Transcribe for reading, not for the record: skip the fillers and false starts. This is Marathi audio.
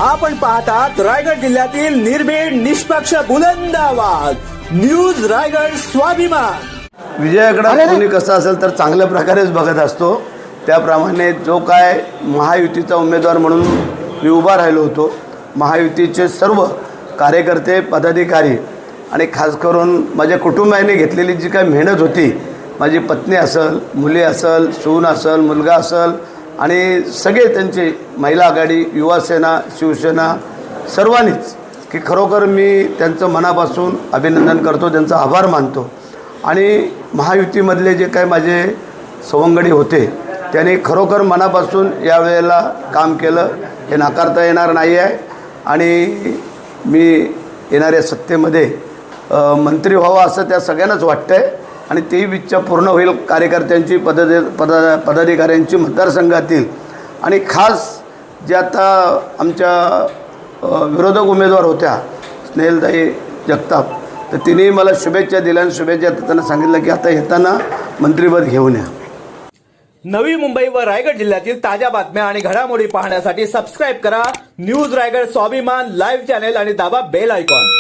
आपण पाहतात रायगड जिल्ह्यातील निर्भीड निष्पक्ष बुलंद आवाज न्यूज रायगड स्वाभिमान। विजयाकडे कोणी कसं असेल तर चांगल्या प्रकारेच बघत असतो। त्याप्रमाणे जो काय महायुतीचा उमेदवार म्हणून मी उभा राहिलो होतो, महायुतीचे सर्व कार्यकर्ते पदाधिकारी आणि खास करून माझ्या कुटुंबाने घेतलेली जी काही मेहनत होती, माझी पत्नी असेल, मुली असेल, सून असेल, मुलगा असेल आणि सगळे त्यांचे महिला आघाडी, युवासेना, शिवसेना सर्वांनीच की खरोखर मी त्यांचं मनापासून अभिनंदन करतो, त्यांचा आभार मानतो। आणि महायुतीमधले जे काही माझे सवंगडी होते त्यांनी खरोखर मनापासून यावेळेला काम केलं, हे नाकारता येणार नाही आहे। आणि मी येणाऱ्या सत्तेमध्ये मंत्री व्हावं असं त्या सगळ्यांनाच वाटतं आहे आणि तेही इच्छा पूर्ण होईल कार्यकर्त्यांची, पदाधिकाऱ्यांची मतदारसंघातील। आणि खास जे आता आमच्या विरोधक उमेदवार होत्या स्नेहलताई जगताप, तर तिने मला शुभेच्छा दिल्या आणि शुभेच्छा देताना सांगितलं की आता येताना मंत्रिपद घेऊन या। नवी मुंबई व रायगड जिल्ह्यातील ताज्या बातम्या आणि घडामोडी पाहण्यासाठी सबस्क्राईब करा न्यूज रायगड स्वाभिमान लाईव्ह चॅनेल आणि दाबा बेल आयकॉन।